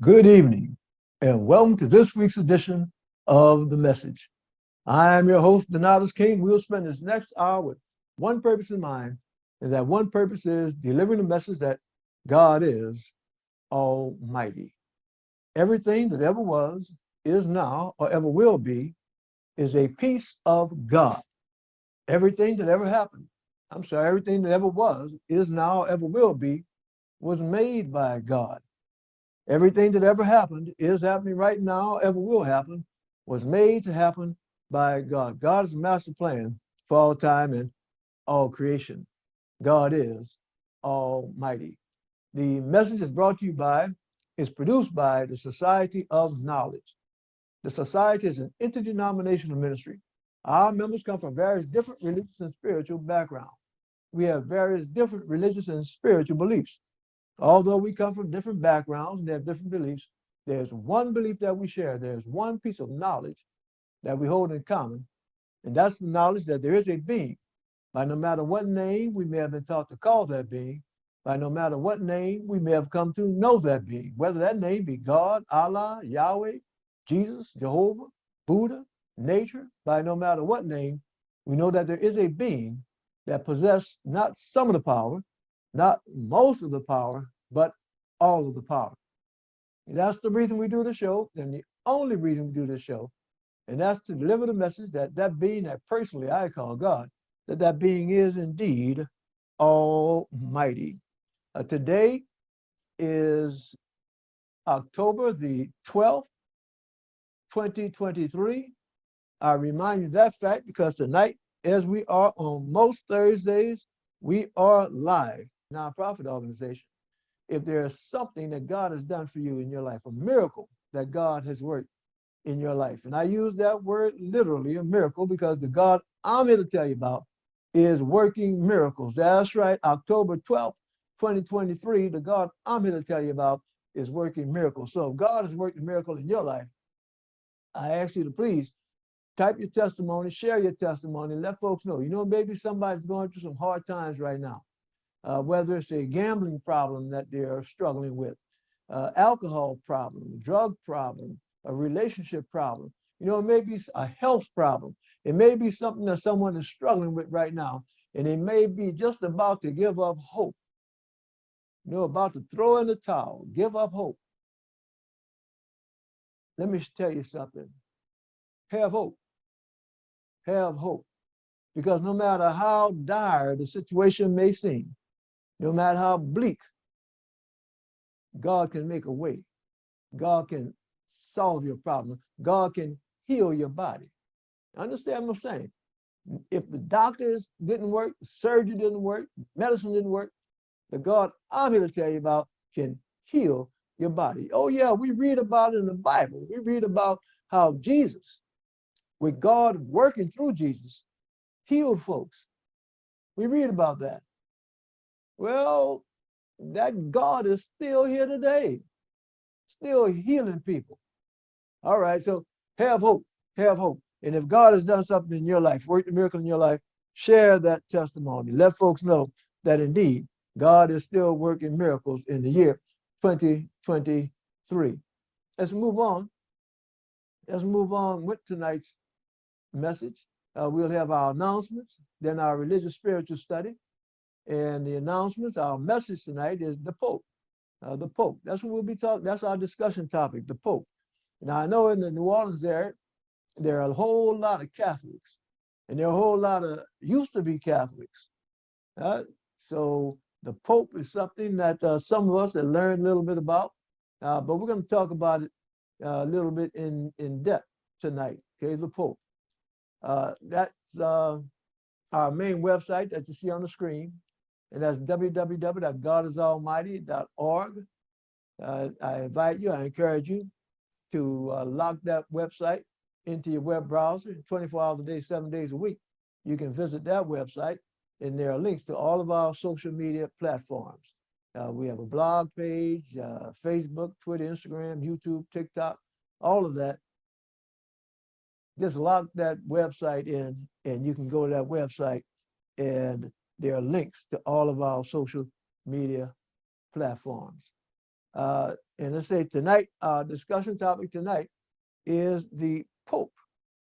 Good evening, and welcome to this week's edition of The Message. I am your host, Donatus King. We'll spend this next hour with one purpose in mind, and that one purpose is delivering the message that God is Almighty. Everything that ever was, is now, or ever will be, is a piece of God. Everything that ever happened, everything that ever was, is now, ever will be, was made by God. Everything that ever happened is happening right now, ever will happen, was made to happen by God. God is the master plan for all time and all creation. God is Almighty. The message is brought to you by, is produced by the Society of Knowledge. The Society is an interdenominational ministry. Our members come from various different religious and spiritual backgrounds. We have various different religious and spiritual beliefs. Although we come from different backgrounds and have different beliefs, there's one belief that we share. There's one piece of knowledge that we hold in common, and that's the knowledge that there is a being. By no matter what name we may have been taught to call that being, by no matter what name we may have come to know that being, whether that name be God, Allah, Yahweh, Jesus, Jehovah, Buddha, nature, by no matter what name, we know that there is a being that possesses not some of the power, not most of the power, but all of the power. And that's the reason we do the show, and the only reason we do this show, and that's to deliver the message that that being that personally I call God, that that being is indeed Almighty. Today is October the 12th, 2023. I remind you that fact because tonight, as we are on most Thursdays, we are live, nonprofit organization. If there's something that God has done for you in your life, a miracle that God has worked in your life. And I use that word literally, a miracle, because the God I'm here to tell you about is working miracles. That's right, October 12th, 2023, the God I'm here to tell you about is working miracles. So if God has worked a miracle in your life, I ask you to please type your testimony, share your testimony, let folks know. You know, maybe somebody's going through some hard times right now. Whether it's a gambling problem that they're struggling with, alcohol problem, drug problem, a relationship problem. You know, it may be a health problem. It may be something that someone is struggling with right now, and they may be just about to give up hope. You know, about to throw in the towel, give up hope. Let me tell you something. Have hope. Have hope. Because no matter how dire the situation may seem, no matter how bleak, God can make a way. God can solve your problem. God can heal your body. Understand what I'm saying? If the doctors didn't work, surgery didn't work, medicine didn't work, the God I'm here to tell you about can heal your body. Oh yeah, we read about it in the Bible. We read about how Jesus, with God working through Jesus, healed folks. We read about that. Well, that God is still here today, still healing people. All right, so have hope, have hope. And if God has done something in your life, worked a miracle in your life, share that testimony. Let folks know that indeed God is still working miracles in the year 2023. Let's move on. Let's move on with tonight's message. We'll have our announcements, then our religious spiritual study. And the announcements, our message tonight is the Pope. The Pope. That's what we'll be talking. That's our discussion topic, the Pope. Now I know in the New Orleans area, there are a whole lot of Catholics, and there are a whole lot of used to be Catholics. So the Pope is something that some of us have learned a little bit about, but we're going to talk about it a little bit in depth tonight. Okay, the Pope. That's our main website that you see on the screen, and that's www.godisalmighty.org. I invite you, I encourage you to lock that website into your web browser 24 hours a day, 7 days a week. You can visit that website, and there are links to all of our social media platforms. We have a blog page, Facebook, Twitter, Instagram, YouTube, TikTok, all of that. Just lock that website in, and you can go to that website, and there are links to all of our social media platforms. And let's say tonight, our discussion topic tonight is the Pope.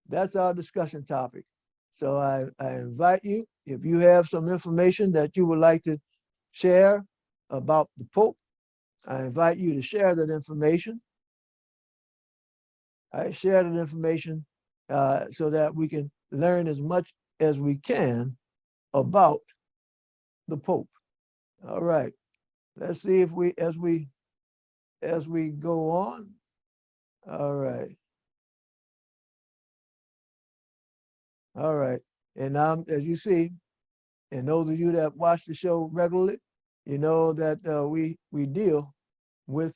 That's our discussion topic. So I invite you, if you have some information that you would like to share about the Pope, I invite you to share that information. I share that information so that we can learn as much as we can about the Pope. All right. Let's see if as we go on. All right. All right. And as you see, and those of you that watch the show regularly, you know that we deal with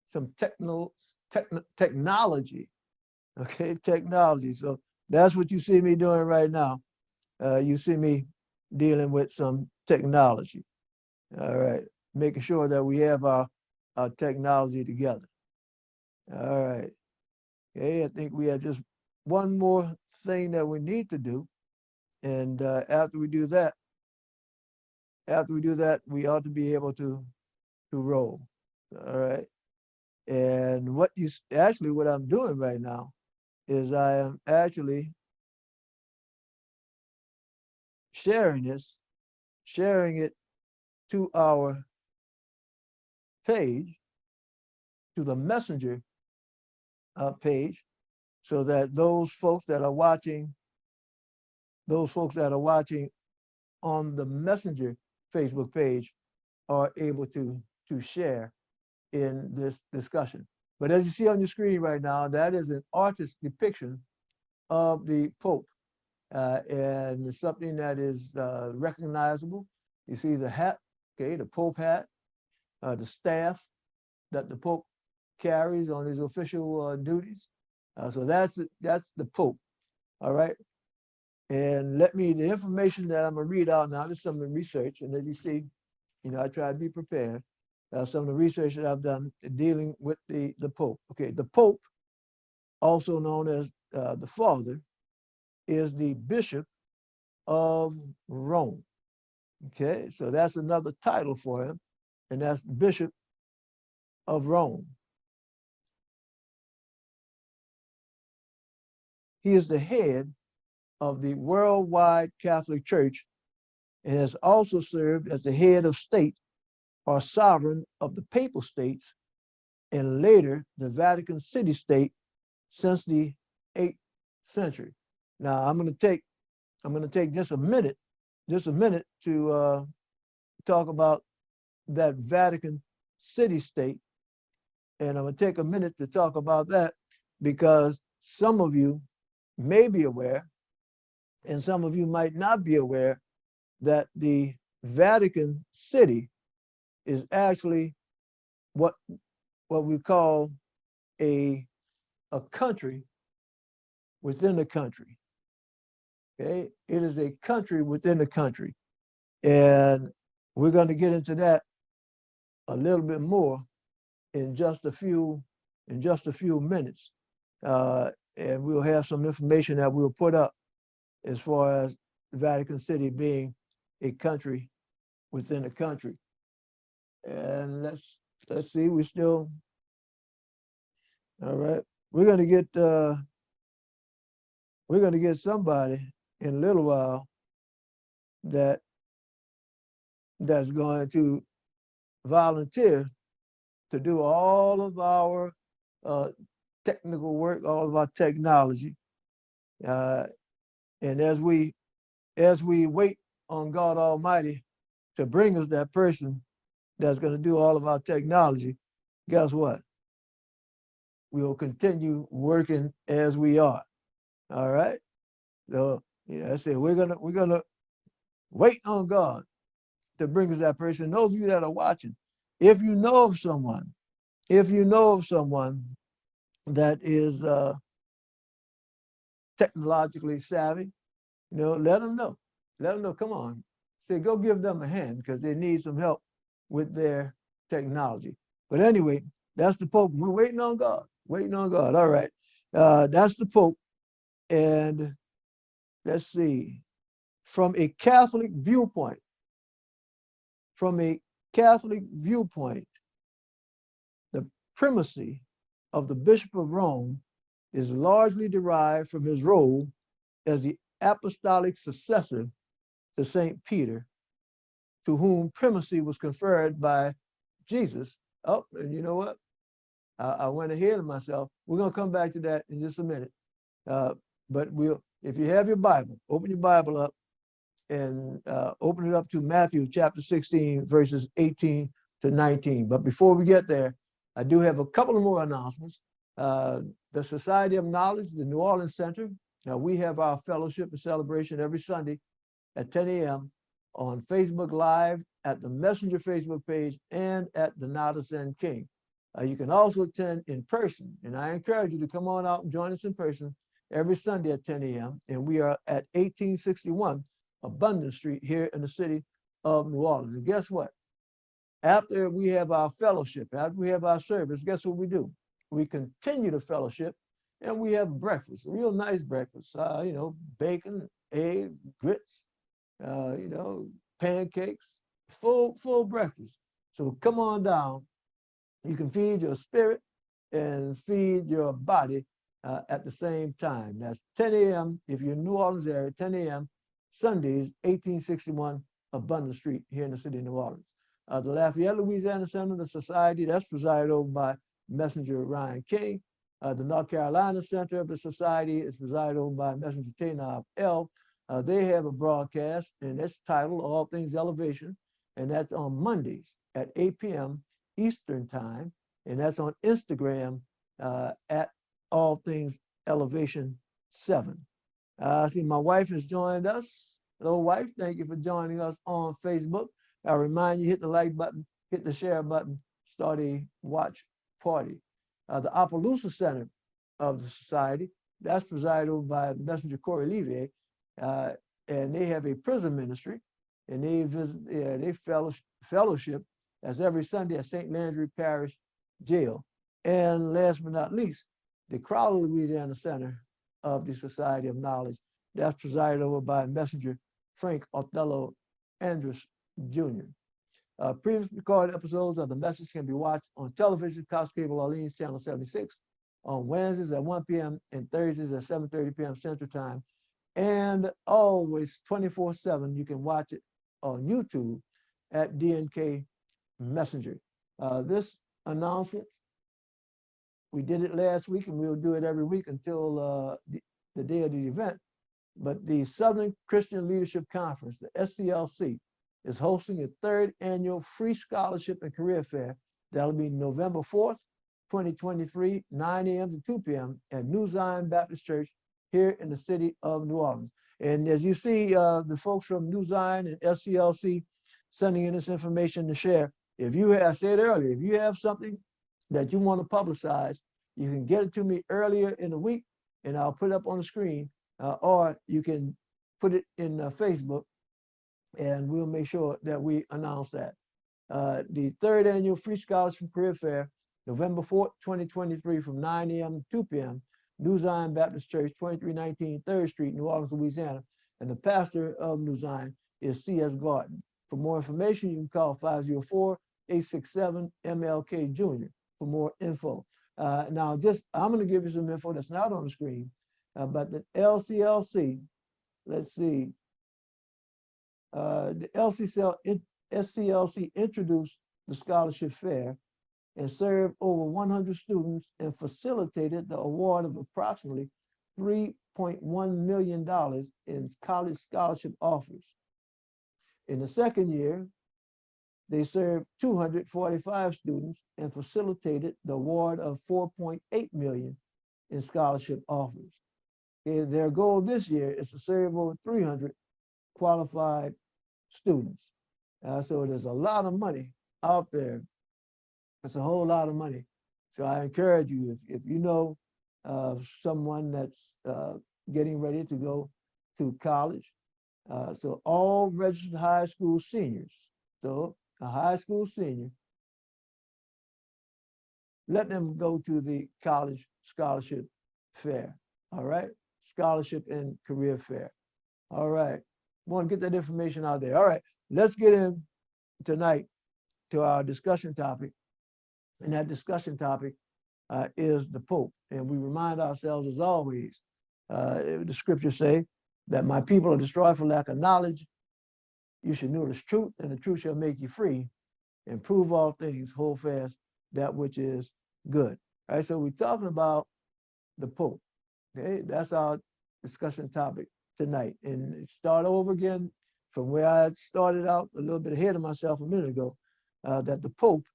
some technology. Okay, technology. So that's what you see me doing right now. You see me dealing with some technology. All right, making sure that we have our technology together. All right. Okay, I think we have just one more thing that we need to do, and after we do that, we ought to be able to roll. All right. And what I'm doing right now is I am actually sharing it to our page, to the messenger page, so that those folks that are watching on the messenger Facebook page are able to share in this discussion. But as you see on your screen right now, that is an artist's depiction of the Pope. And it's something that is recognizable. You see the hat, okay, the Pope hat, the staff that the Pope carries on his official duties. So that's the Pope, all right? And the information that I'm gonna read out now, this is some of the research, and as you see, I try to be prepared. Some of the research that I've done dealing with the Pope. Okay, the Pope, also known as the Father, is the Bishop of Rome. Okay, so that's another title for him, and that's Bishop of Rome. He is the head of the worldwide Catholic Church and has also served as the head of state or sovereign of the Papal States and later the Vatican City State since the 8th century. Now I'm going to take just a minute to talk about that Vatican City State, and I'm going to take a minute to talk about that because some of you may be aware, and some of you might not be aware, that the Vatican City is actually what we call a country within a country. Okay, it is a country within a country, and we're going to get into that a little bit more in just a few minutes, and we'll have some information that we'll put up as far as the Vatican City being a country within a country. And let's see, we still all right. We're gonna get somebody in a little while that's going to volunteer to do all of our technical work, all of our technology. And as we wait on God Almighty to bring us that person that's going to do all of our technology, guess what? We will continue working as we are. All right. So I said we're gonna wait on God to bring us that person. Those of you that are watching, if you know of someone that is technologically savvy, let them know. Let them know. Come on, say go give them a hand because they need some help with their technology. But anyway, that's the Pope. We're waiting on God. Waiting on God. All right. That's the Pope. And let's see. From a Catholic viewpoint, From a Catholic viewpoint, the primacy of the Bishop of Rome is largely derived from his role as the apostolic successor to St. Peter, to whom primacy was conferred by Jesus. Oh, and you know what? I went ahead of myself. We're going to come back to that in just a minute. But if you have your Bible, open your Bible up and open it up to Matthew chapter 16, verses 18 to 19. But before we get there, I do have a couple of more announcements. The Society of Knowledge, the New Orleans Center, we have our fellowship and celebration every Sunday at 10 a.m. on Facebook Live, at the Messenger Facebook page, and at the Donatus and King. You can also attend in person, and I encourage you to come on out and join us in person every Sunday at 10 a.m. And we are at 1861 Abundant Street here in the city of New Orleans. And guess what? After we have our fellowship, after we have our service, guess what we do? We continue the fellowship and we have breakfast, a real nice breakfast, bacon, eggs, grits, pancakes, full breakfast. So come on down. You can feed your spirit and feed your body at the same time. That's 10 a.m. if you're in New Orleans area, 10 a.m. Sundays, 1861 Abundant Street here in the city of New Orleans. The Lafayette, Louisiana Center, the society, that's presided over by Messenger Ryan King. The North Carolina Center of the Society is presided over by Messenger Tanab L. They have a broadcast, and it's titled All Things Elevation, and that's on Mondays at 8 p.m. Eastern Time, and that's on Instagram at All Things Elevation 7. I see my wife has joined us. Hello, wife. Thank you for joining us on Facebook. I remind you, hit the like button, hit the share button, start a watch party. The Opelousas Center of the Society, that's presided over by Messenger Corey Levy, and they have a prison ministry, and they fellowship as every Sunday at St. Landry Parish Jail. And last but not least, the Crowley, Louisiana Center of the Society of Knowledge, that's presided over by Messenger Frank Othello Andrus Jr. Previous recorded episodes of The Message can be watched on television, Cox Cable Orleans Channel 76, on Wednesdays at 1 p.m. and Thursdays at 7:30 p.m. Central Time. And always 24/7, you can watch it on YouTube at DNK Messenger. This announcement, we did it last week, and we'll do it every week until the day of the event. But the Southern Christian Leadership Conference, the SCLC, is hosting its third annual free scholarship and career fair. That'll be November 4th, 2023, 9 a.m. to 2 p.m. at New Zion Baptist Church here in the city of New Orleans. And as you see, the folks from New Zion and SCLC sending in this information to share. If you have, I said earlier, if you have something that you want to publicize, you can get it to me earlier in the week, and I'll put it up on the screen, or you can put it in Facebook, and we'll make sure that we announce that. The third annual free scholarship and career fair, November 4th, 2023, from 9 a.m. to 2 p.m., New Zion Baptist Church, 2319 3rd Street, New Orleans, Louisiana. And the pastor of New Zion is C.S. Gordon. For more information, you can call 504-867-MLK Jr. for more info. Now, I'm going to give you some info that's not on the screen, but the LCLC, let's see, the SCLC introduced the scholarship fair and served over 100 students and facilitated the award of approximately $3.1 million in college scholarship offers. In the second year, they served 245 students and facilitated the award of $4.8 million in scholarship offers. Okay, their goal this year is to serve over 300 qualified students. So there's a lot of money out there. It's a whole lot of money. So I encourage you, if you know someone that's getting ready to go to college, so all registered high school seniors, so a high school senior, let them go to the college scholarship fair, all right? Scholarship and career fair, all right? Want to get that information out there. All right, let's get in tonight to our discussion topic. And that discussion topic is the Pope. And we remind ourselves, as always, the scriptures say that my people are destroyed for lack of knowledge. You should know the truth, and the truth shall make you free. And prove all things, hold fast that which is good. All right, so we're talking about the Pope. Okay, that's our discussion topic tonight. And start over again from where I started out a little bit ahead of myself a minute ago, that the Pope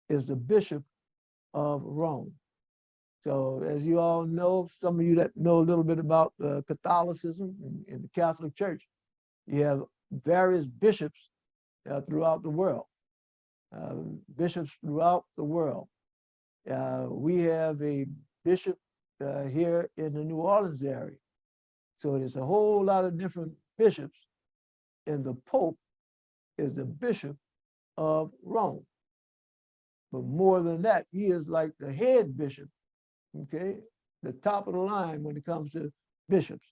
is the Bishop of Rome. So as you all know, some of you that know a little bit about Catholicism and the Catholic Church, you have various bishops throughout the world. Bishops throughout the world. We have a bishop here in the New Orleans area. So there's a whole lot of different bishops, and the Pope is the Bishop of Rome. But more than that, he is like the head bishop, okay? The top of the line when it comes to bishops,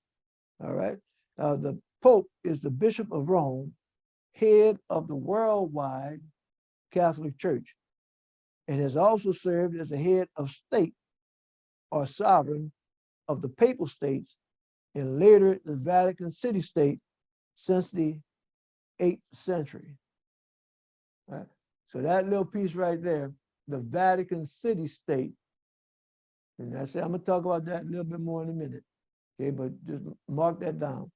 all right? The Pope is the Bishop of Rome, head of the worldwide Catholic Church, and has also served as the head of state or sovereign of the Papal States and later the Vatican City State since the 8th century. Right? So that little piece right there, the Vatican City State, and I say I'm gonna talk about that a little bit more in a minute, okay, but just mark that down.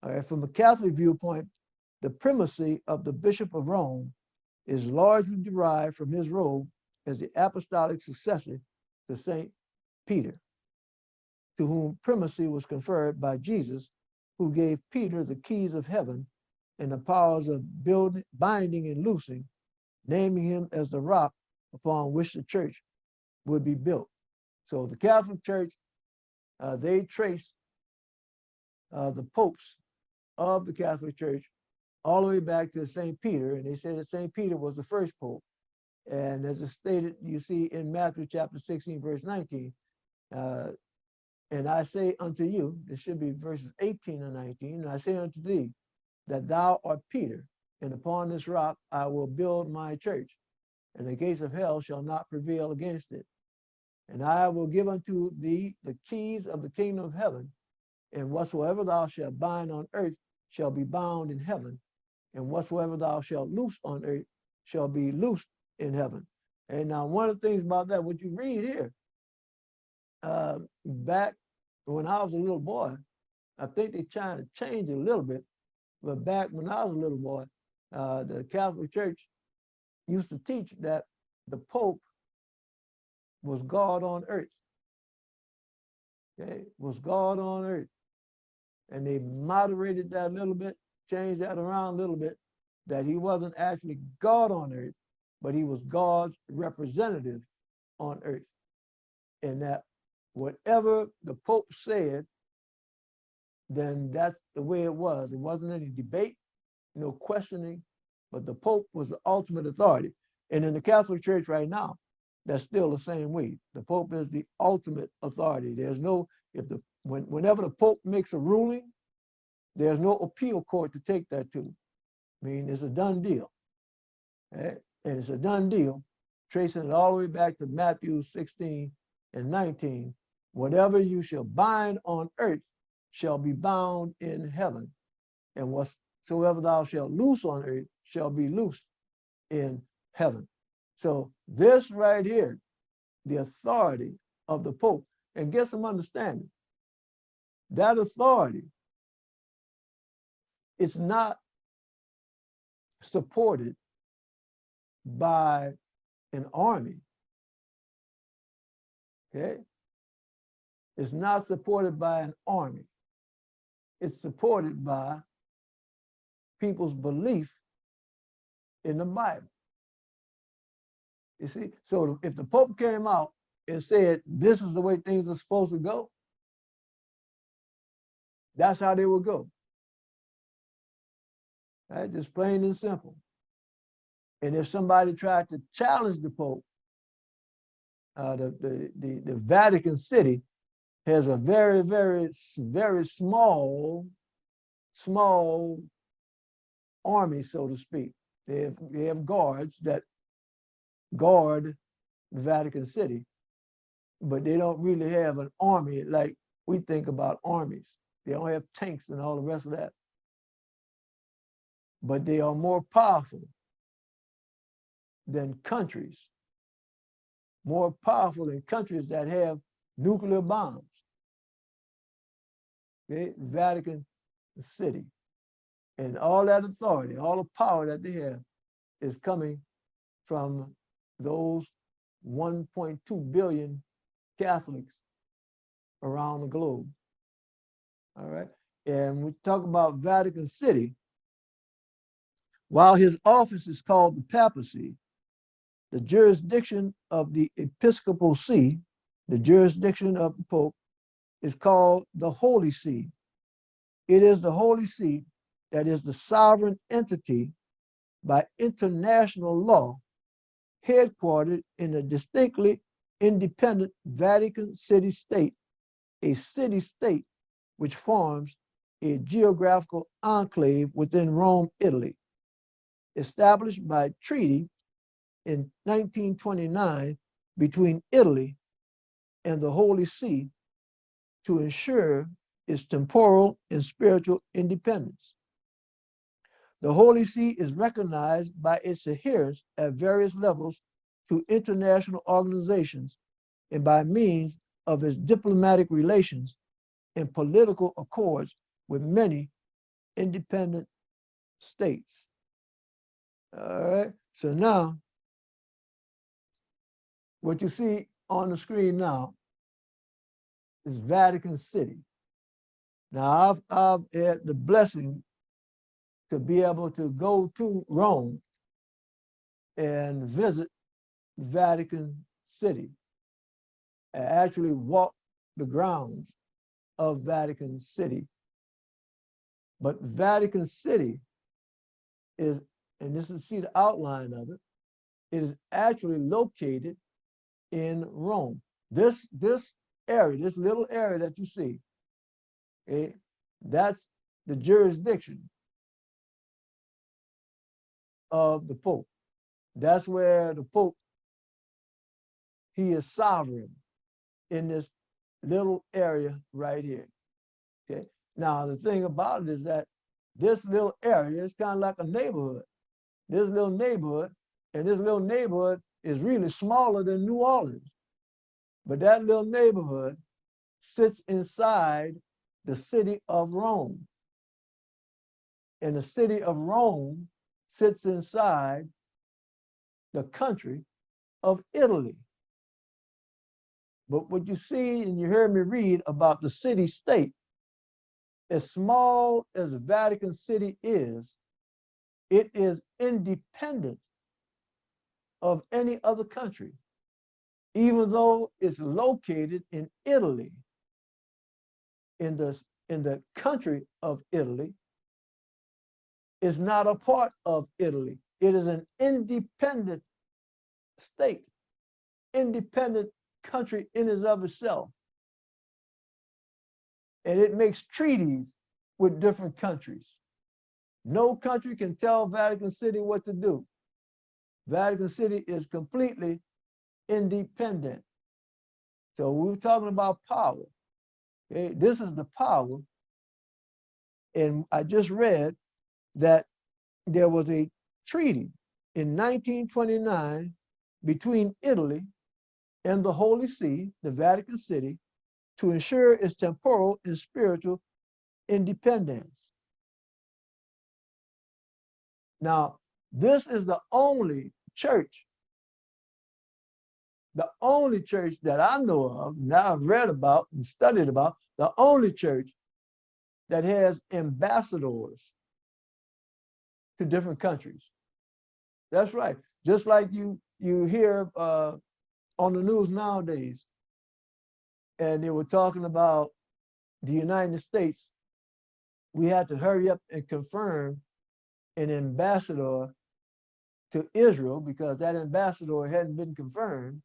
All right, from a Catholic viewpoint, the primacy of the Bishop of Rome is largely derived from his role as the apostolic successor to Saint Peter, to whom primacy was conferred by Jesus, who gave Peter the keys of heaven and the powers of building, binding, and loosing, naming him as the rock upon which the church would be built. So the Catholic Church, they trace the popes of the Catholic Church all the way back to St. Peter, and they say that St. Peter was the first pope. And as it's stated, you see in Matthew chapter 16, verse 19, and I say unto you, this should be verses 18 and 19, and I say unto thee, that thou art Peter, and upon this rock I will build my church, and the gates of hell shall not prevail against it. And I will give unto thee the keys of the kingdom of heaven, and whatsoever thou shalt bind on earth shall be bound in heaven, and whatsoever thou shalt loose on earth shall be loosed in heaven. And now one of the things about that, what you read here, back when I was a little boy, I think they're trying to change it a little bit, but back when I was a little boy, the Catholic Church used to teach that the Pope was God on earth. Okay, was God on earth. And they moderated that a little bit, changed that around a little bit, that he wasn't actually God on earth, but he was God's representative on earth. And that whatever the Pope said, then that's the way it was. It wasn't any debate, no questioning, but the Pope was the ultimate authority. And in the Catholic Church right now, that's still the same way. The Pope is the ultimate authority. There's no, whenever the Pope makes a ruling, there's no appeal court to take that to. I mean, it's a done deal. Right? And it's a done deal, tracing it all the way back to Matthew 16 and 19. Whatever you shall bind on earth shall be bound in heaven, and whatsoever thou shalt loose on earth shall be loosed in heaven. So this right here, the authority of the Pope, and get some understanding, that authority is not supported by an army, okay? It's not supported by an army. It's supported by people's belief in the Bible. You see, so if the Pope came out and said, this is the way things are supposed to go, that's how they would go. Right? Just plain and simple. And if somebody tried to challenge the Pope, the Vatican City has a very, very, very small army, so to speak. They have guards that guard the Vatican City, but they don't really have an army like we think about armies. They don't have tanks and all the rest of that. But they are more powerful than countries, more powerful than countries that have nuclear bombs. Okay? Vatican City. And all that authority, all the power that they have is coming from those 1.2 billion Catholics around the globe. All right. And we talk about Vatican City. While his office is called the papacy, the jurisdiction of the episcopal see, the jurisdiction of the Pope, is called the Holy See. It is the Holy See that is the sovereign entity by international law, headquartered in a distinctly independent Vatican City state, a city-state which forms a geographical enclave within Rome, Italy, established by treaty in 1929 between Italy and the Holy See to ensure its temporal and spiritual independence. The Holy See is recognized by its adherence at various levels to international organizations and by means of its diplomatic relations and political accords with many independent states. All right, so now what you see on the screen now is Vatican City. Now I've had the blessing to be able to go to Rome and visit Vatican City and actually walk the grounds of Vatican City. But Vatican City is, and this is see the outline of it, it is actually located in Rome. This area, this little area that you see, okay, that's the jurisdiction of the Pope. That's where the Pope, he is sovereign in this little area right here. Okay. Now the thing about it is that this little area is kind of like a neighborhood. This little neighborhood, and this little neighborhood is really smaller than New Orleans. But that little neighborhood sits inside the city of Rome. And the city of Rome sits inside the country of Italy. But what you see, and you heard me read about the city-state, as small as the Vatican City is, it is independent of any other country, even though it's located in Italy, in the country of Italy. Is not a part of Italy. It is an independent state, independent country in and of itself. And it makes treaties with different countries. No country can tell Vatican City what to do. Vatican City is completely independent. So we were talking about power. Okay? This is the power. And I just read that there was a treaty in 1929 between Italy and the Holy See, the Vatican City, to ensure its temporal and spiritual independence. Now, this is the only church that I know of, now I've read about and studied about, the only church that has ambassadors to different countries. That's right. Just like you hear on the news nowadays, and they were talking about the United States, we had to hurry up and confirm an ambassador to Israel because that ambassador hadn't been confirmed.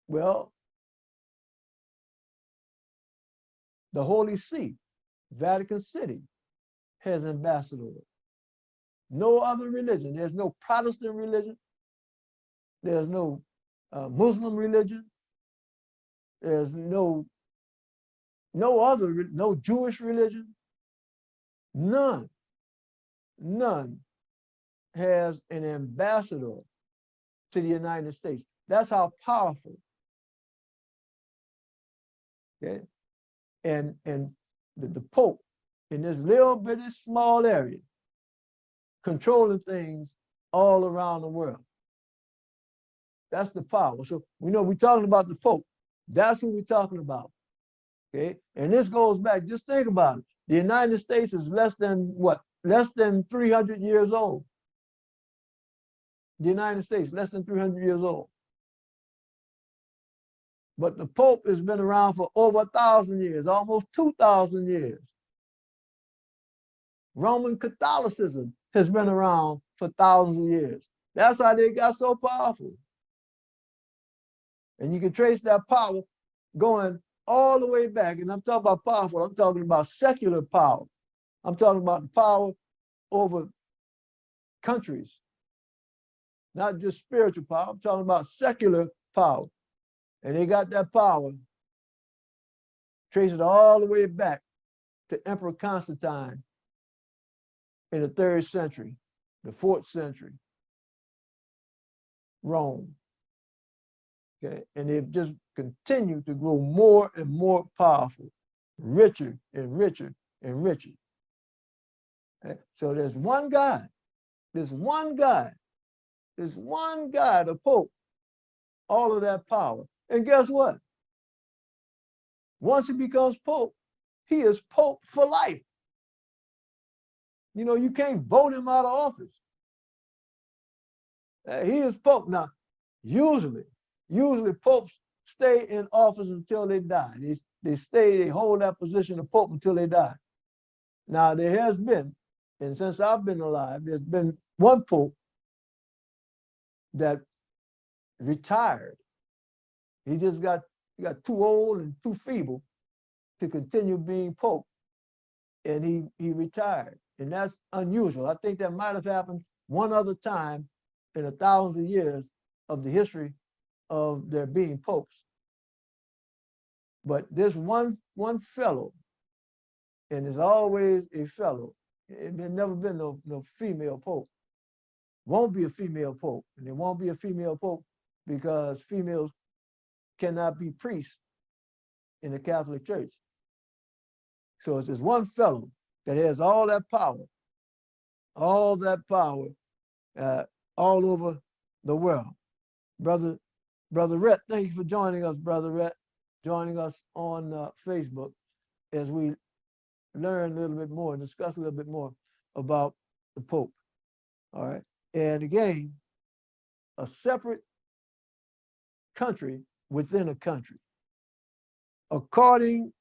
Well, the Holy See, Vatican City, has ambassadors. No other religion. There's no Protestant religion. There's no Muslim religion. There's no Jewish religion. None has an ambassador to the United States. That's how powerful. Okay, and the Pope in this little bitty small area, controlling things all around the world. That's the power. So we know we're talking about the Pope. That's who we're talking about. Okay, and this goes back. Just think about it. The United States is less than what? Less than 300 years old. The United States, less than 300 years old. But the Pope has been around for over 1,000 years, almost 2,000 years. Roman Catholicism has been around for thousands of years. That's how they got so powerful. And you can trace that power going all the way back. And I'm talking about powerful, I'm talking about secular power. I'm talking about the power over countries, not just spiritual power. I'm talking about secular power. And they got that power, trace it all the way back to Emperor Constantine in the 3rd century, the 4th century, Rome. Okay, and they've just continued to grow more and more powerful, richer and richer and richer. Okay? So there's one guy, the Pope, all of that power. And guess what? Once he becomes Pope, he is Pope for life. You know, you can't vote him out of office. He is Pope. Now, usually popes stay in office until they die. They hold that position of Pope until they die. Now, there has been, and since I've been alive, there's been one Pope that retired. He just got too old and too feeble to continue being Pope, and he retired. And that's unusual. I think that might have happened one other time in 1,000 years of the history of there being popes. But this one fellow, and there's always a fellow. There's never been no female pope. Won't be a female pope, and there won't be a female pope because females cannot be priests in the Catholic Church. So it's this one fellow that has all that power all over the world. Brother Rhett, thank you for joining us, Brother Rhett, joining us on Facebook as we learn a little bit more and discuss a little bit more about the Pope. All right. And again, a separate country within a country. According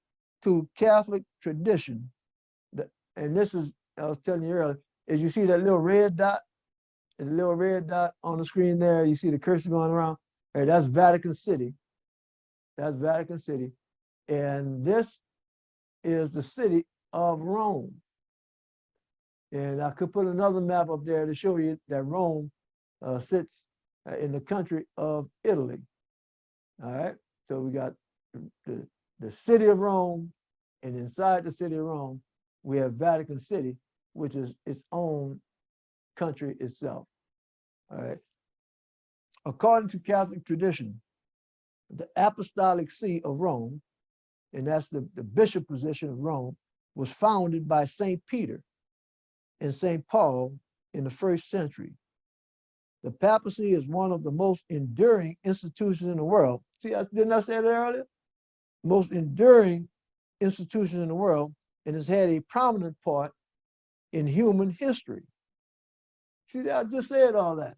to Catholic tradition, and this is, I was telling you earlier, is you see that little red dot? There's a little red dot on the screen there. You see the cursor going around. Right, that's Vatican City. That's Vatican City. And this is the city of Rome. And I could put another map up there to show you that Rome sits in the country of Italy. All right. So we got the city of Rome, and inside the city of Rome, we have Vatican City, which is its own country itself. All right. According to Catholic tradition, the Apostolic See of Rome, and that's the bishop position of Rome, was founded by St. Peter and St. Paul in the 1st century. The papacy is one of the most enduring institutions in the world. See, didn't I say that earlier? Most enduring institution in the world, and has had a prominent part in human history. See, I just said all that.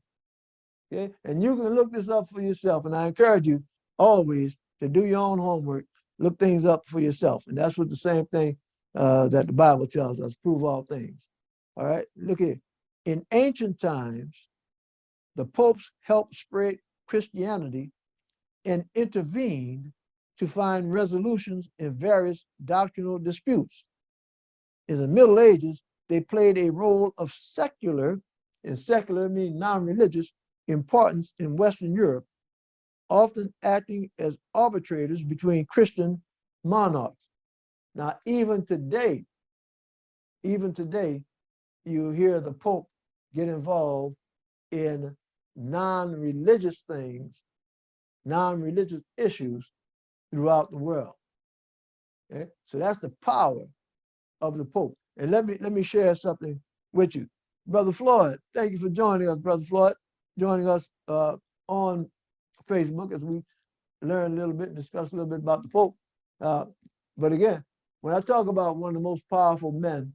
Okay, and you can look this up for yourself, and I encourage you always to do your own homework, look things up for yourself, and that's what the same thing that the Bible tells us: prove all things. All right, look here. In ancient times, the popes helped spread Christianity and intervened to find resolutions in various doctrinal disputes. In the Middle Ages, they played a role of secular and secular meaning non-religious importance in Western Europe, often acting as arbitrators between Christian monarchs. Now, even today, you hear the Pope get involved in non-religious things, non-religious issues throughout the world. Okay? So that's the power of the Pope. And let me share something with you. Brother Floyd, thank you for joining us, Brother Floyd, joining us on Facebook as we learn a little bit, discuss a little bit about the Pope. But again, when I talk about one of the most powerful men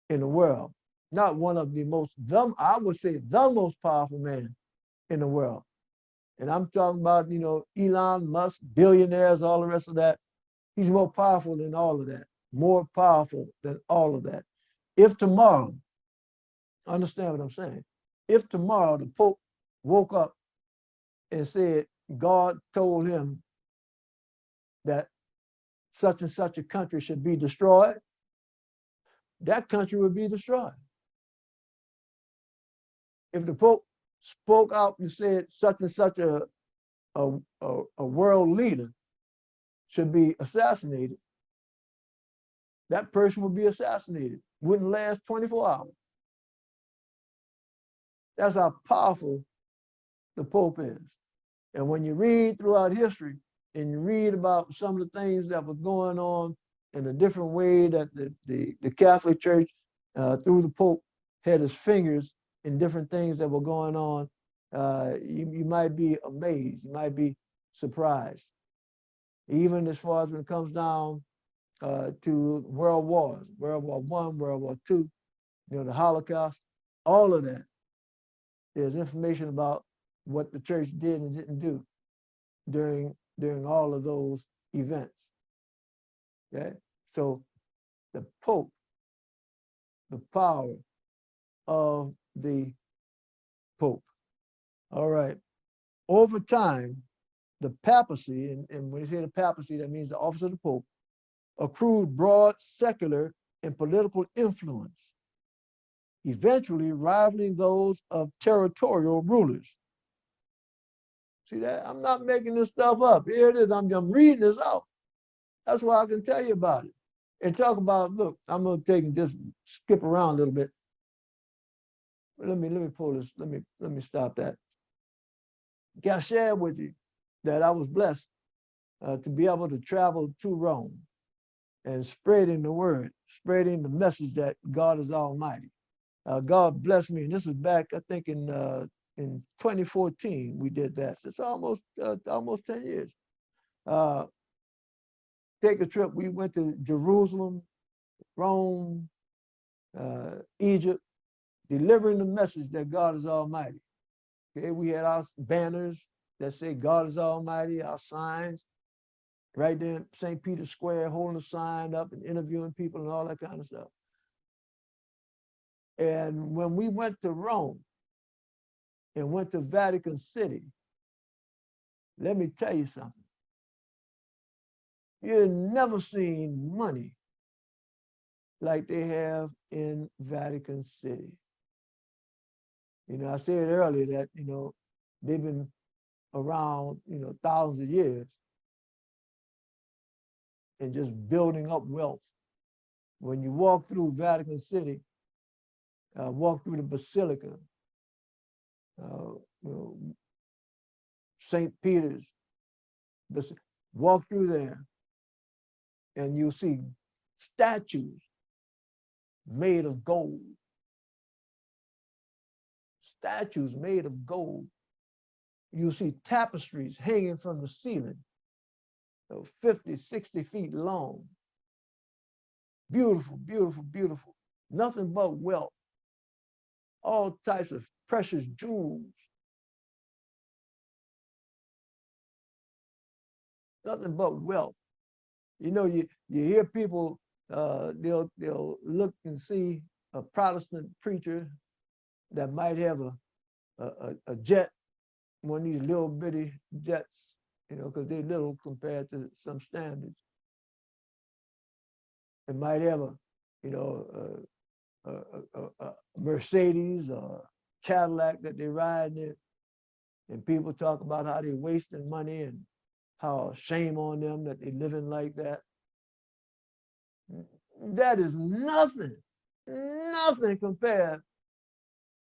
in the world, not one of the most, I would say the most powerful man in the world. And I'm talking about, Elon Musk, billionaires, all the rest of that. He's more powerful than all of that, more powerful than all of that. If tomorrow, understand what I'm saying, if tomorrow the Pope woke up and said God told him that such and such a country should be destroyed, that country would be destroyed. If the Pope spoke out and said such and such a world leader should be assassinated, that person would be assassinated. Wouldn't last 24 hours. That's how powerful the Pope is. And when you read throughout history and you read about some of the things that was going on in a different way that the Catholic Church through the Pope had his fingers in different things that were going on, you might be amazed, you might be surprised. Even as far as when it comes down to world wars, World War I, World War II, the Holocaust, all of that. There's information about what the church did and didn't do during all of those events. Okay, so the Pope, the power of the Pope. All right. Over time, the papacy, and when you say the papacy, that means the office of the Pope, accrued broad secular and political influence, eventually rivaling those of territorial rulers. See that? I'm not making this stuff up. Here it is. I'm reading this out. That's why I can tell you about it. And talk about, look, I'm going to take and just skip around a little bit. Let me pull this. Let me stop that. Can I share with you that I was blessed to be able to travel to Rome and spreading the word, spreading the message that God is Almighty. God blessed me, and this is back, I think, in 2014 we did that. So it's almost 10 years. Take a trip. We went to Jerusalem, Rome, Egypt, delivering the message that God is Almighty. Okay, we had our banners that say God is Almighty, our signs, right there in St. Peter's Square, holding a sign up and interviewing people and all that kind of stuff. And when we went to Rome and went to Vatican City, let me tell you something. You've never seen money like they have in Vatican City. I said earlier that, they've been around, thousands of years and just building up wealth. When you walk through Vatican City, walk through the Basilica, St. Peter's, walk through there and you'll see statues made of gold. Statues made of gold. You'll see tapestries hanging from the ceiling, 50, 60 feet long. Beautiful, beautiful, beautiful. Nothing but wealth. All types of precious jewels. Nothing but wealth. You hear people, they'll look and see a Protestant preacher that might have a jet, one of these little bitty jets, because they're little compared to some standards. It might have a Mercedes or Cadillac that they ride in, and people talk about how they're wasting money and how shame on them that they living like that. That is nothing, nothing compared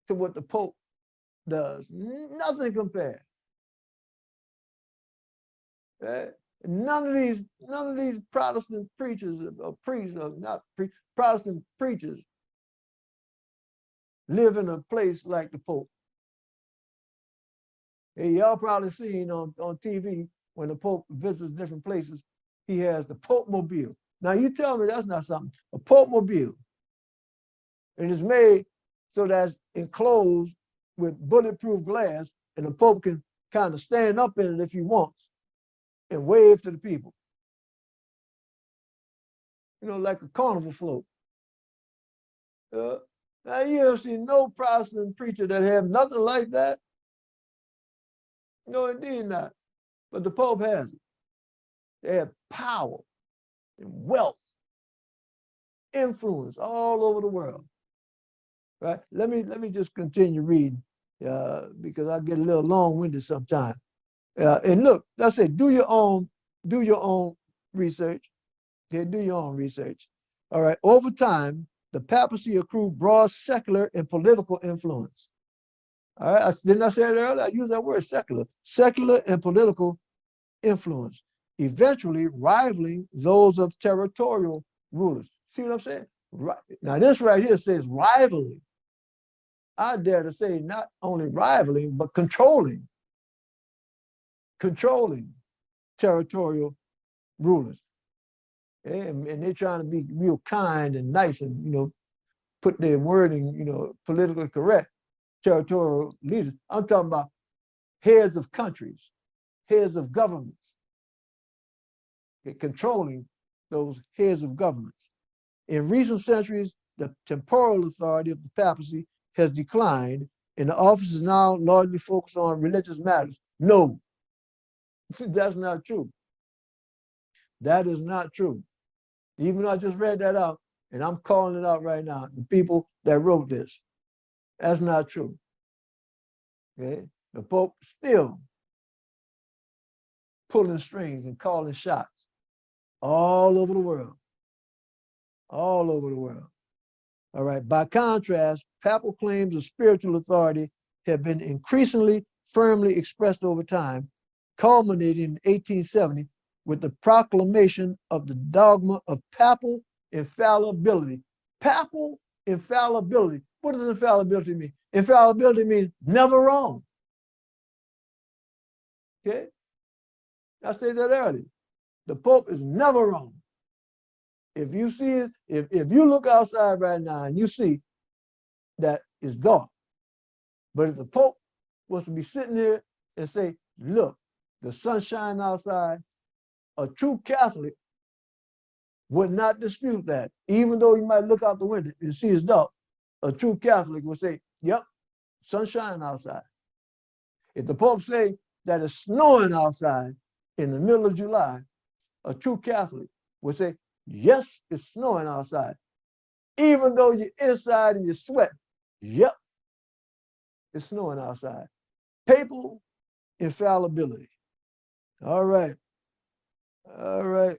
to what the Pope does. Nothing compared. Right? None of these Protestant preachers or priests or not Protestant preachers live in a place like the Pope. Hey, y'all probably seen on TV when the Pope visits different places, he has the Pope Mobile. Now you tell me that's not something. A Pope Mobile. It is made so that's enclosed with bulletproof glass, and the Pope can kind of stand up in it if he wants and wave to the people. You know, like a carnival float. Now you have seen no Protestant preacher that have nothing like that. No, indeed not. But the Pope has it. They have power and wealth, influence all over the world. Right? Let me just continue reading because I get a little long-winded sometimes. And look, I say do your own research. Okay, do your own research. All right. Over time, the papacy accrued broad secular and political influence. All right. Didn't I say it earlier? I used that word secular and political influence, eventually rivaling those of territorial rulers. See what I'm saying? Right. Now, this right here says rivaling. I dare to say not only rivaling, but controlling territorial rulers. And they're trying to be real kind and nice and, put their wording, politically correct, territorial leaders. I'm talking about heads of countries, heads of governments, controlling those heads of governments. In recent centuries, the temporal authority of the papacy has declined, and the office is now largely focused on religious matters. No, that's not true. That is not true. Even though I just read that out, and I'm calling it out right now, the people that wrote this, that's not true. Okay? The Pope still pulling strings and calling shots all over the world. All over the world. All right. By contrast, papal claims of spiritual authority have been increasingly firmly expressed over time, culminating in 1870 with the proclamation of the dogma of papal infallibility. Papal infallibility. What does infallibility mean? Infallibility means never wrong. Okay? I said that earlier. The Pope is never wrong. If you see it, if you look outside right now and you see that it's dark, but if the Pope was to be sitting there and say, look, the sun's shining outside, a true Catholic would not dispute that. Even though you might look out the window and see it's dark, a true Catholic would say, yep, sun's shining outside. If the Pope say that it's snowing outside in the middle of July, a true Catholic would say, yes, it's snowing outside. Even though you're inside and you sweat, yep, it's snowing outside. Papal infallibility. All right. All right.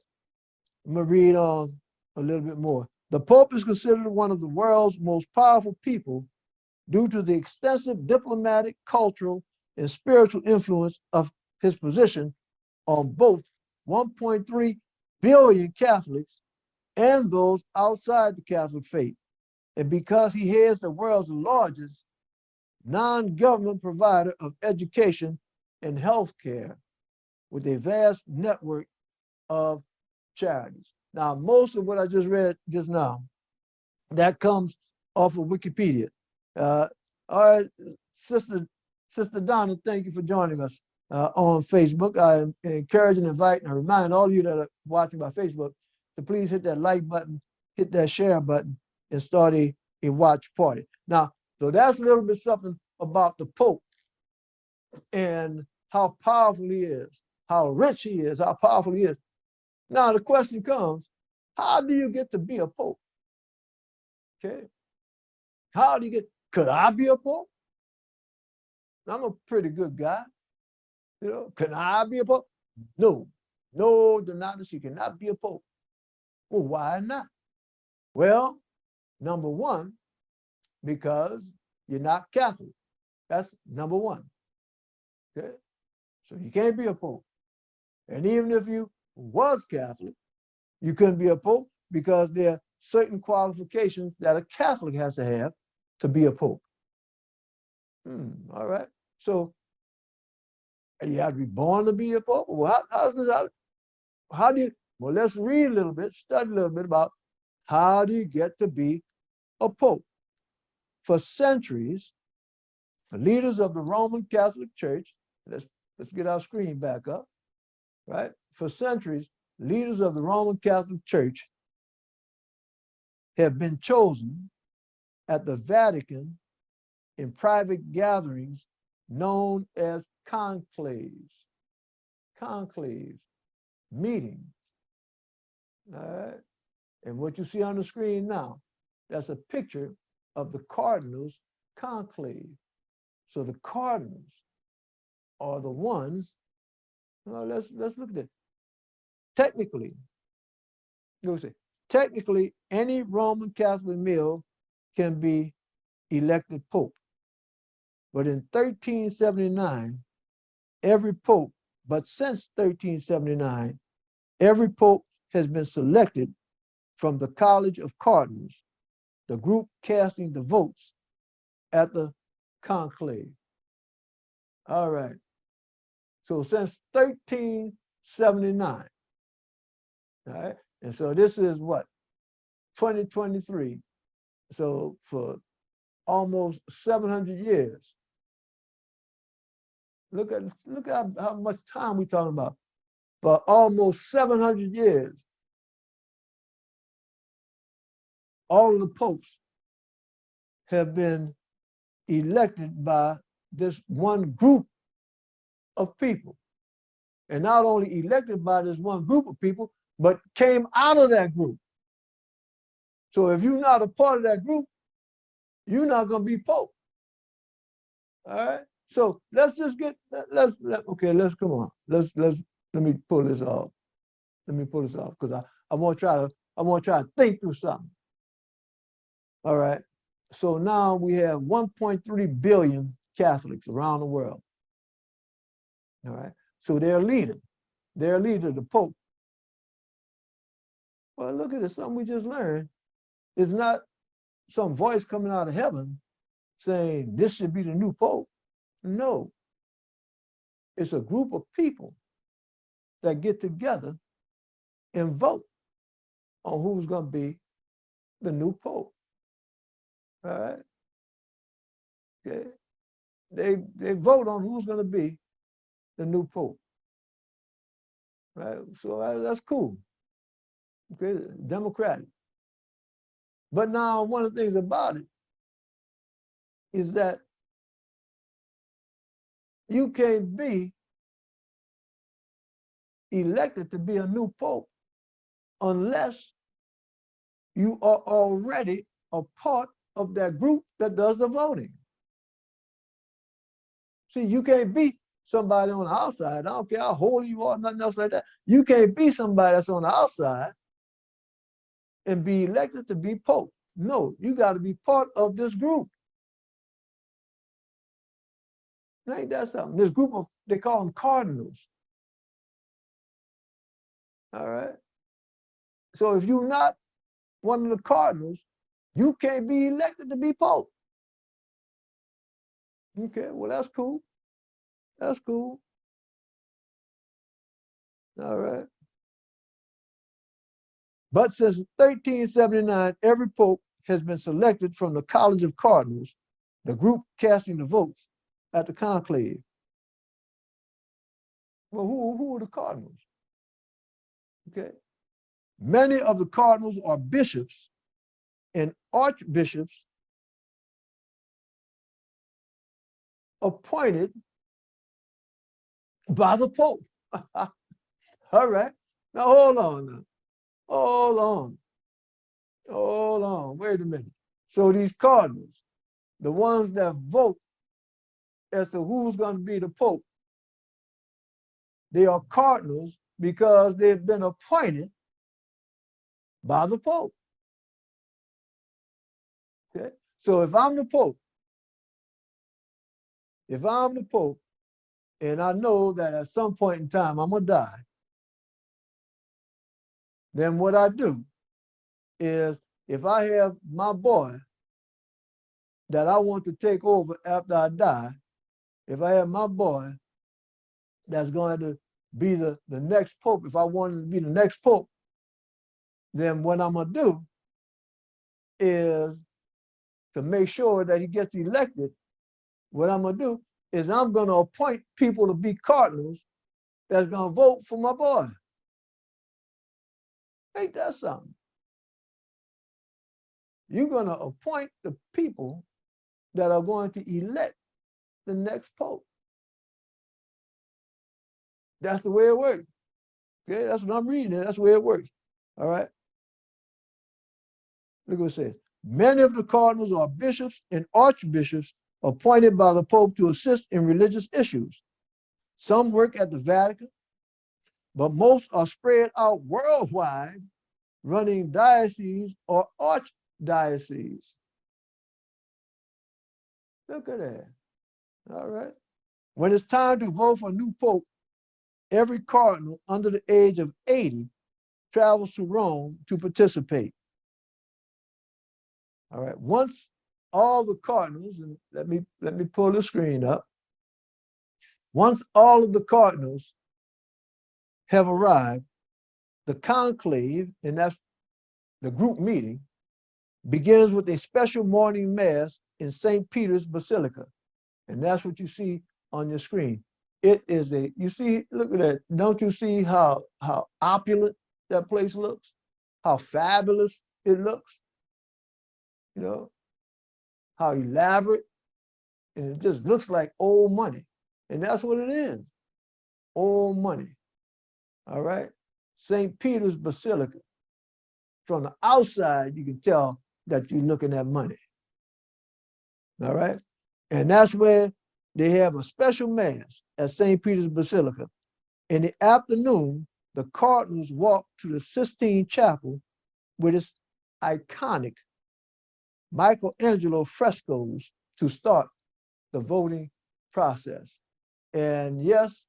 I'm going to read on a little bit more. The Pope is considered one of the world's most powerful people due to the extensive diplomatic, cultural, and spiritual influence of his position on both 1.3 billion Catholics and those outside the Catholic faith. And because he heads the world's largest non-government provider of education and healthcare with a vast network of charities. Now, most of what I just read just now, that comes off of Wikipedia. All right, Sister Donna, thank you for joining us on Facebook. I encourage and invite and remind all of you that are watching by Facebook to please hit that like button, hit that share button, and start a watch party. Now, so that's a little bit something about the Pope and how powerful he is, how rich he is, how powerful he is. Now, the question comes, how do you get to be a Pope? Okay. How do you get, could I be a Pope? I'm a pretty good guy. You know, can I be a pope? No, no, Donatus, you cannot be a pope. Well, why not? Well, number one, because you're not Catholic. That's number one. Okay, so you can't be a pope. And even if you was Catholic, you couldn't be a pope because there are certain qualifications that a Catholic has to have to be a pope. All right. So you have to be born to be a pope. Well, how do you, well, let's read a little bit, study a little bit about how do you get to be a pope. For centuries, the leaders of the Roman Catholic Church, let's get our screen back up, right? For centuries, leaders of the Roman Catholic Church have been chosen at the Vatican in private gatherings known as conclaves. Conclaves, meetings. All right. And what you see on the screen now, that's a picture of the cardinals' conclave. So the cardinals are the ones. Well, let's look at it. Technically, technically, any Roman Catholic male can be elected pope. But in 1379, every pope, but since 1379, every pope has been selected from the College of Cardinals, the group casting the votes at the conclave. All right. So since 1379, all right, and so this is what, 2023. So for almost 700 years. Look at how much time we're talking about. For almost 700 years, all of the popes have been elected by this one group of people. And not only elected by this one group of people, but came out of that group. So if you're not a part of that group, you're not going to be pope. All right. So let's just get let's come on. Let me pull this off. Let me pull this off because I want to try to think through something. All right. So now we have 1.3 billion Catholics around the world. All right. So their leader, the Pope. Well, look at this. Something we just learned. It's not some voice coming out of heaven saying this should be the new Pope. No. It's a group of people that get together and vote on who's going to be the new Pope. All right. Okay. They vote on who's going to be the new Pope. Right. So that's cool. Okay. Democratic. But now one of the things about it is that you can't be elected to be a new Pope unless you are already a part of that group that does the voting. See, you can't be somebody on the outside. I don't care how holy you are, nothing else like that. You can't be somebody that's on the outside and be elected to be Pope. No, you got to be part of this group. Ain't that something? This group of, they call them cardinals. All right. So if you're not one of the cardinals, you can't be elected to be Pope. Okay, well, that's cool. That's cool. All right. But since 1379, every Pope has been selected from the College of Cardinals, the group casting the votes at the conclave. Well, who are the cardinals? Okay. Many of the cardinals are bishops and archbishops appointed by the Pope. All right. Now hold on now. Hold on. Wait a minute. So these cardinals, the ones that vote as to who's going to be the Pope. They are cardinals because they've been appointed by the Pope. Okay? So if I'm the Pope, and I know that at some point in time I'm going to die, then what I do is, if I have my boy that I want to take over after I die, if I have my boy that's going to be the next Pope, if I want him to be the next Pope, then what I'm going to do is, to make sure that he gets elected, what I'm going to do is I'm going to appoint people to be cardinals that's going to vote for my boy. Ain't that something? You're going to appoint the people that are going to elect the next Pope. That's the way it works. Okay, that's what I'm reading. That's the way it works. All right. Look what it says. Many of the cardinals are bishops and archbishops appointed by the Pope to assist in religious issues. Some work at the Vatican, but most are spread out worldwide, running dioceses or archdioceses. Look at that. All right. When it's time to vote for a new Pope, every cardinal under the age of 80 travels to Rome to participate. All right. Once all the cardinals, and let me pull the screen up. Once all of the cardinals have arrived, the conclave, and that's the group meeting, begins with a special morning mass in St. Peter's Basilica. And that's what you see on your screen. It is you see, look at that. Don't you see how opulent that place looks? How fabulous it looks? You know, how elaborate, and it just looks like old money. And that's what it is, old money. All right? St. Peter's Basilica. From the outside, you can tell that you're looking at money. All right? And that's where they have a special mass at St. Peter's Basilica. In the afternoon, the cardinals walk to the Sistine Chapel with its iconic Michelangelo frescoes to start the voting process. And yes,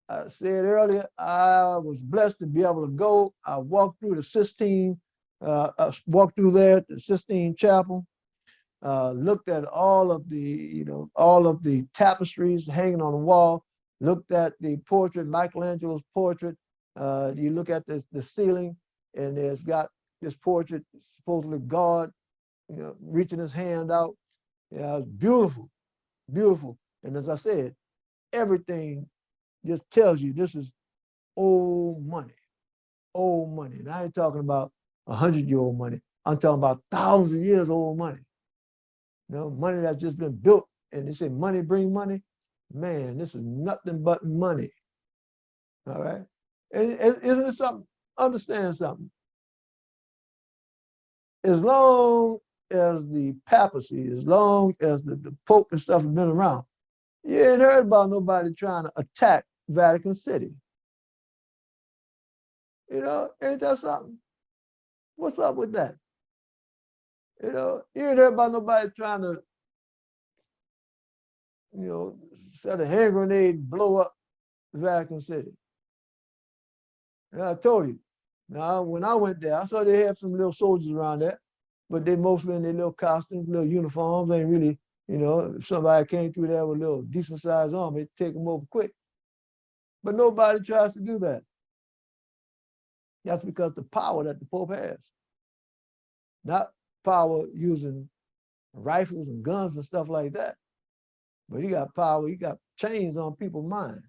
I said earlier, I was blessed to be able to go. I walked through the Sistine, walked through there, the Sistine Chapel, looked at all of the tapestries hanging on the wall, looked at the portrait, Michelangelo's portrait. You look at the ceiling, and it's got this portrait, supposedly God, reaching his hand out. Yeah, it's beautiful, beautiful. And as I said, everything just tells you this is old money, old money. And I ain't talking about 100-year-old money. I'm talking about thousands of years old money. Money that's just been built. And they say money bring money. Man, this is nothing but money. All right. And isn't it something? Understand something. As long as the papacy, as long as the Pope and stuff have been around, you ain't heard about nobody trying to attack Vatican City. Ain't that something? What's up with that? You ain't heard about nobody trying to, set a hand grenade and blow up Vatican City. And I told you, now when I went there, I saw they had some little soldiers around there, but they mostly in their little costumes, little uniforms. Ain't really, if somebody came through there with a little decent sized arm, they'd take them over quick. But nobody tries to do that. That's because the power that the Pope has. Not power using rifles and guns and stuff like that. But he got power, he got chains on people's minds.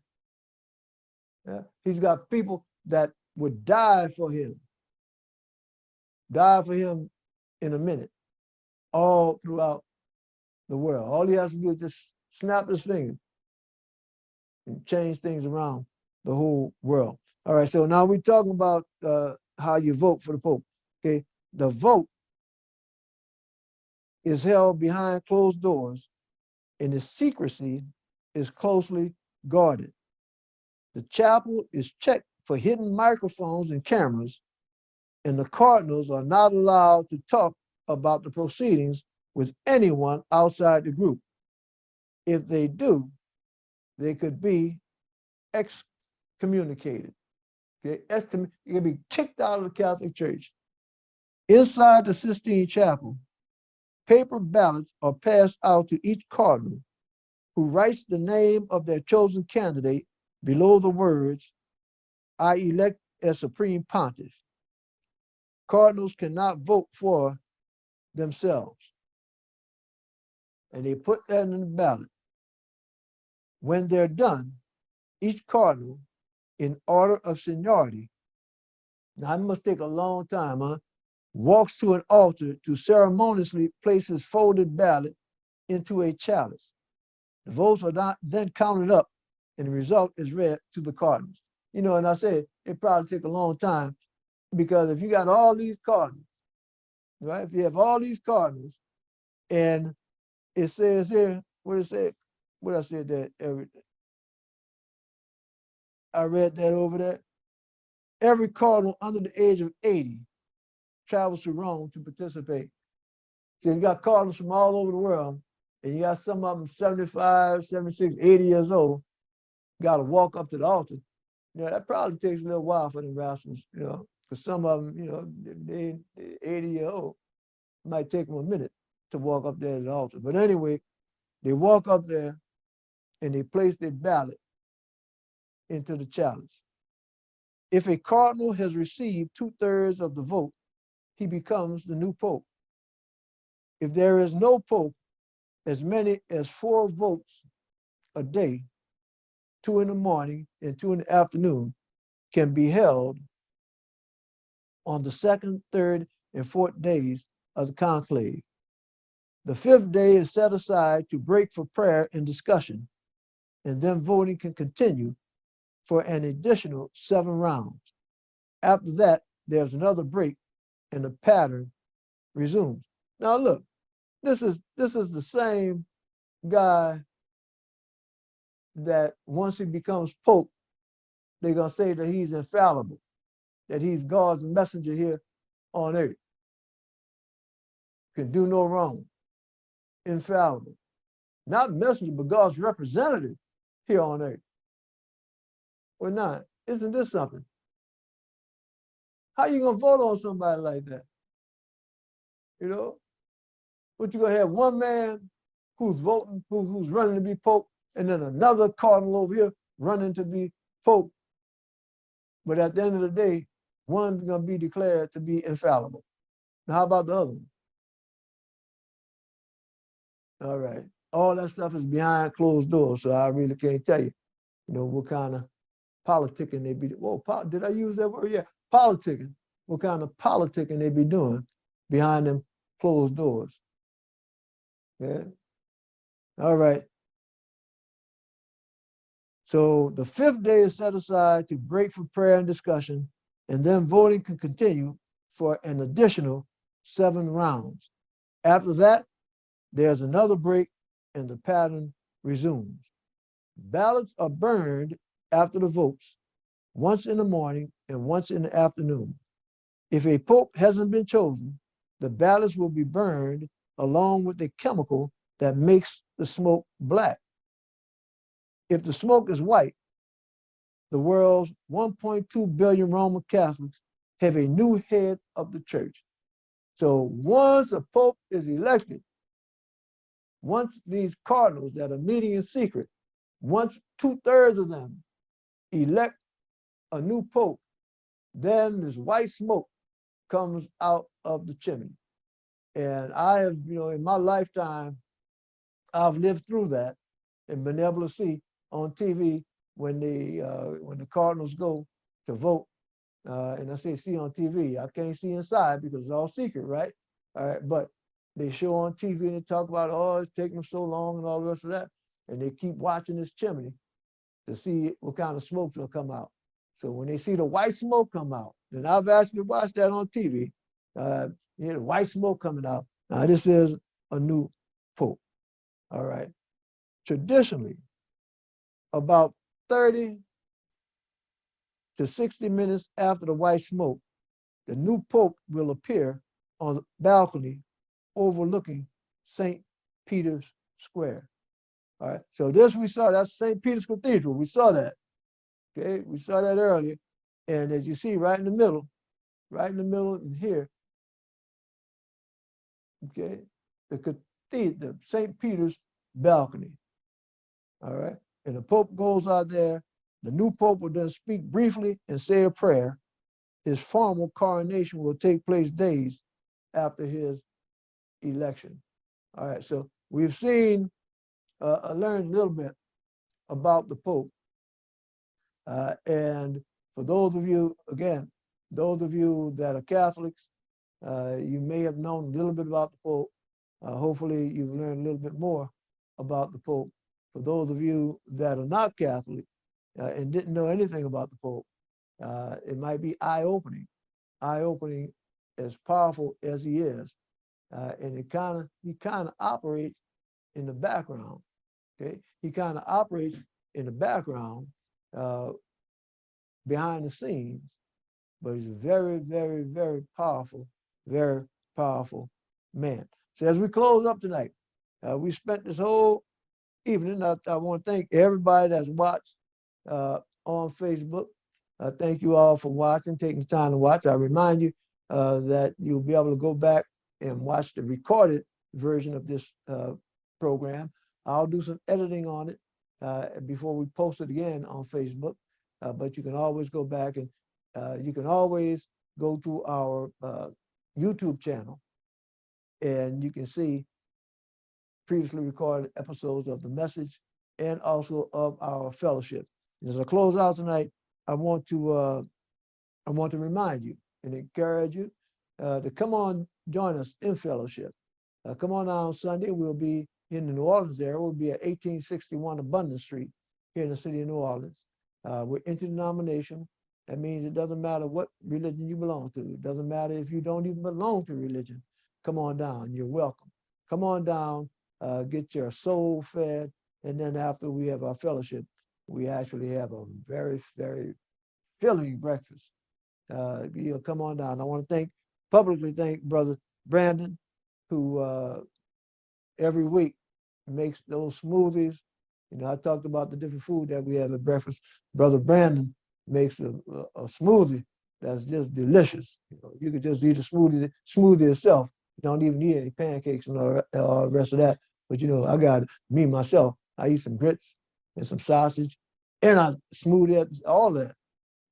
Yeah? He's got people that would die for him in a minute, all throughout the world. All he has to do is just snap his finger and change things around the whole world. All right, so now we're talking about how you vote for the Pope. Okay, the vote is held behind closed doors and its secrecy is closely guarded. The chapel is checked for hidden microphones and cameras, and the cardinals are not allowed to talk about the proceedings with anyone outside the group. If they do, they could be excommunicated. Okay? You can be kicked out of the Catholic Church. Inside the Sistine Chapel, paper ballots are passed out to each cardinal, who writes the name of their chosen candidate below the words, "I elect as Supreme Pontiff." Cardinals cannot vote for themselves, and they put that in the ballot. When they're done, each cardinal, in order of seniority, now it must take a long time, walks to an altar to ceremoniously place his folded ballot into a chalice. The votes are not then counted up, and the result is read to the cardinals. You know, and I said it probably take a long time, because if you got all these cardinals, right? If you have all these cardinals, and it says here, what it said, what I said that I read that over there. Every cardinal under the age of 80 travels to Rome to participate. So you got cardinals from all over the world, and you got some of them 75, 76, 80 years old, got to walk up to the altar. You know, that probably takes a little while for them rascals, you know, because some of them, you know, they 80-year-old. It might take them a minute to walk up there to the altar. But anyway, they walk up there and they place their ballot into the chalice. If a cardinal has received 2/3 of the vote, he becomes the new pope. If there is no pope, as many as 4 votes a day, 2 in the morning and 2 in the afternoon, can be held on the 2nd, 3rd, and 4th days of the conclave. The 5th day is set aside to break for prayer and discussion, and then voting can continue for an additional 7 rounds. After that, there's another break and the pattern resumes. Now look, this is the same guy that once he becomes Pope, they're gonna say that he's infallible, that he's God's messenger here on earth. Can do no wrong. Infallible. Not messenger, but God's representative here on earth. Or not. Isn't this something? How you gonna vote on somebody like that? You know? But you're gonna have one man who's voting, who's running to be Pope, and then another cardinal over here running to be Pope. But at the end of the day, one's gonna be declared to be infallible. Now, how about the other one? All right. All that stuff is behind closed doors, so I really can't tell you, you know, what kind of politicking they be. Whoa, did I use that word? Yeah, politicking. What kind of politicking they be doing behind them closed doors? Yeah. All right. So the 5th day is set aside to break for prayer and discussion, and then voting can continue for an additional 7 rounds. After that, there's another break and the pattern resumes. Ballots are burned after the votes, once in the morning and once in the afternoon. If a pope hasn't been chosen, the ballots will be burned along with the chemical that makes the smoke black. If the smoke is white, the world's 1.2 billion Roman Catholics have a new head of the church. So once a pope is elected, once these cardinals that are meeting in secret, once 2/3 of them elect a new pope, then this white smoke comes out of the chimney. And I have, you know, in my lifetime, I've lived through that and been able to see on TV when the Cardinals go to vote. And I say see on TV. I can't see inside because it's all secret, right? All right, but they show on TV and they talk about, oh, it's taking them so long and all the rest of that. And they keep watching this chimney to see what kind of smoke will come out. So when they see the white smoke come out, then I've actually watched that on TV. You know, the white smoke coming out. Now this is a new pope. All right. traditionally, about 30 to 60 minutes after the white smoke, the new pope will appear on the balcony overlooking St. Peter's Square. All right, so this we saw, that's St. Peter's Cathedral. We saw that. Okay, we saw that earlier. And as you see, right in the middle in here, okay, the cathedral, St. Peter's balcony. All right, and the Pope goes out there. The new Pope will then speak briefly and say a prayer. His formal coronation will take place days after his election. All right, so we've seen, learned a little bit about the Pope. And for those of you, again, those of you that are Catholics, you may have known a little bit about the Pope. Hopefully you've learned a little bit more about the Pope. For those of you that are not Catholic and didn't know anything about the Pope, it might be eye-opening as powerful as he is. And he kind of operates in the background. Okay, he kind of operates in the background, behind the scenes, but he's a very, very, very powerful man. So as we close up tonight, we spent this whole evening. I want to thank everybody that's watched on Facebook. Thank you all for watching, taking the time to watch. I remind you that you'll be able to go back and watch the recorded version of this program. I'll do some editing on it before we post it again on Facebook. But you can always go back and you can always go to our YouTube channel and you can see previously recorded episodes of the message and also of our fellowship. And as I close out tonight, I want to remind you and encourage you to come on, join us in fellowship. Come on out on Sunday. We'll be in the New Orleans area. We'll be at 1861 Abundant Street here in the city of New Orleans. We're interdenominational. That means it doesn't matter what religion you belong to. It doesn't matter if you don't even belong to religion. Come on down. You're welcome. Come on down, get your soul fed, and then after we have our fellowship, we actually have a very, very filling breakfast. You'll come on down. I want to publicly thank Brother Brandon, who every week makes those smoothies. You know, I talked about the different food that we have at breakfast. Brother Brandon makes a smoothie that's just delicious. You know, you could just eat a smoothie itself. You don't even need any pancakes and all the rest of that. But you know, I got me myself. I eat some grits and some sausage, and I smoothie all that.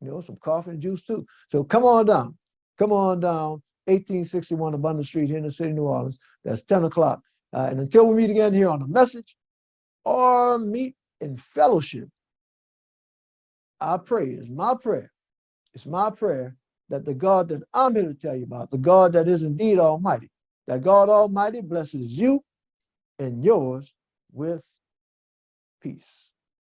You know, some coffee and juice too. So come on down. Come on down. 1861 Abundant Street here in the city of New Orleans. That's 10 o'clock. And until we meet again here on The Message or meet in fellowship, I pray, it's my prayer that the God that I'm here to tell you about, the God that is indeed Almighty, that God Almighty blesses you and yours with peace.